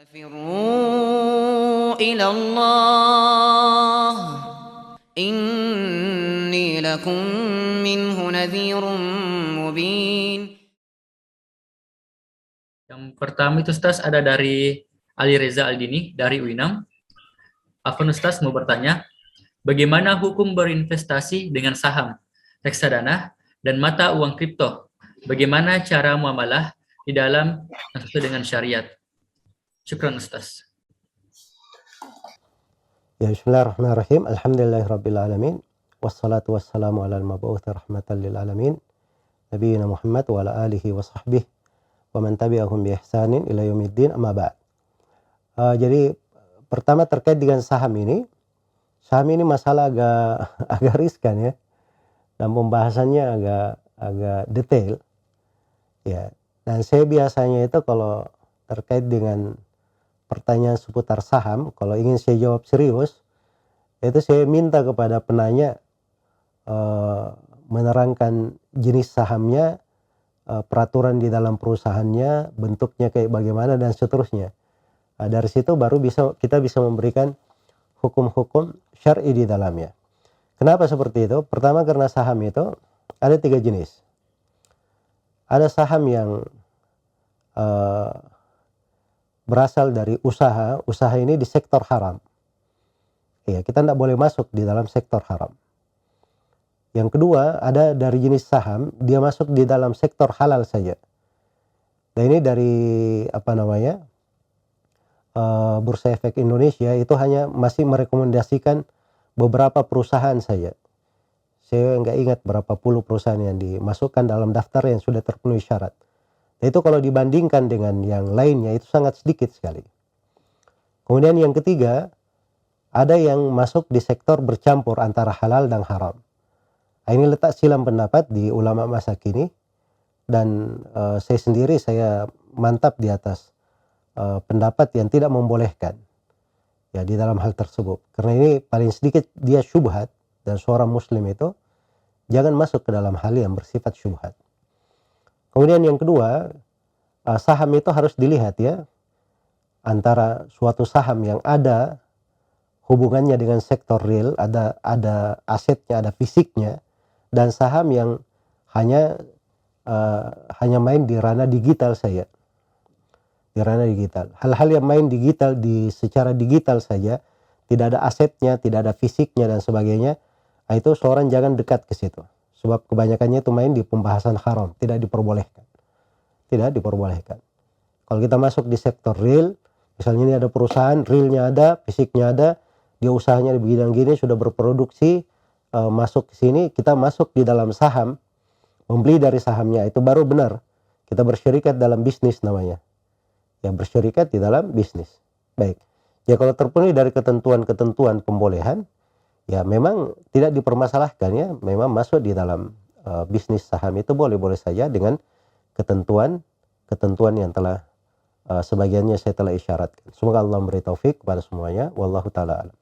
فَفِرُّوا إِلَى اللَّهِ إِنِّي لَكُم مِّنْهُ نَذِيرٌ مُّبِينٌ. Yang pertama itu Ustaz ada dari Ali Reza Aldini dari UINAM. Afwan Ustaz mau bertanya, bagaimana hukum berinvestasi dengan saham, reksadana, dan mata uang kripto? Bagaimana cara muamalah di dalam yang sesuai dengan syariat? Syukran Ustaz. Ya, bismillahirrahmanirrahim. Alhamdulillahirabbil alamin. Wassalatu wassalamu ala al-mab'uts rahmatan lil alamin. Nabiyina Muhammad wa ala alihi wa sahbihi wa man tabi'ahum bi ihsanin ila yaumiddin, amma ba'd. Jadi pertama terkait dengan saham ini. Saham ini masalah agak riskan ya. Dan pembahasannya agak detail. Ya. Dan saya biasanya itu kalau terkait dengan pertanyaan seputar saham, kalau ingin saya jawab serius, itu saya minta kepada penanya menerangkan jenis sahamnya, peraturan di dalam perusahaannya, bentuknya kayak bagaimana dan seterusnya. Dari situ baru kita bisa memberikan hukum-hukum syar'i di dalamnya. Kenapa seperti itu? Pertama karena saham itu ada 3 jenis. Ada saham yang berasal dari usaha ini di sektor haram. Ya, kita tidak boleh masuk di dalam sektor haram. Yang kedua, ada dari jenis saham, dia masuk di dalam sektor halal saja. Dan ini dari Bursa Efek Indonesia itu hanya masih merekomendasikan beberapa perusahaan saja. Saya nggak ingat berapa puluh perusahaan yang dimasukkan dalam daftar yang sudah terpenuhi syarat. Nah, itu kalau dibandingkan dengan yang lainnya itu sangat sedikit sekali. Kemudian yang ketiga, ada yang masuk di sektor bercampur antara halal dan haram. Nah, ini letak silam pendapat di ulama masa kini, dan saya mantap di atas pendapat yang tidak membolehkan ya di dalam hal tersebut. Karena ini paling sedikit dia syubhat, dan seorang muslim itu jangan masuk ke dalam hal yang bersifat syubhat. Kemudian yang kedua, saham itu harus dilihat ya, antara suatu saham yang ada hubungannya dengan sektor real, ada asetnya, ada fisiknya, dan saham yang hanya main di ranah digital saja. Di ranah digital. Hal-hal yang main digital secara digital saja, tidak ada asetnya, tidak ada fisiknya dan sebagainya, itu seorang jangan dekat ke situ. Sebab kebanyakannya itu main di pembahasan haram, tidak diperbolehkan. Tidak diperbolehkan. Kalau kita masuk di sektor real, misalnya ini ada perusahaan, realnya ada, fisiknya ada, dia usahanya di bidang gini, sudah berproduksi, masuk ke sini, kita masuk di dalam saham, membeli dari sahamnya, itu baru benar. Kita bersyarikat dalam bisnis namanya. Ya, bersyarikat di dalam bisnis. Baik. Ya, kalau terpenuhi dari ketentuan-ketentuan pembolehan, ya memang tidak dipermasalahkan ya, memang masuk di dalam bisnis saham itu boleh-boleh saja dengan ketentuan yang telah sebagiannya saya telah isyaratkan. Semoga Allah memberi taufik kepada semuanya. Wallahu ta'ala alam.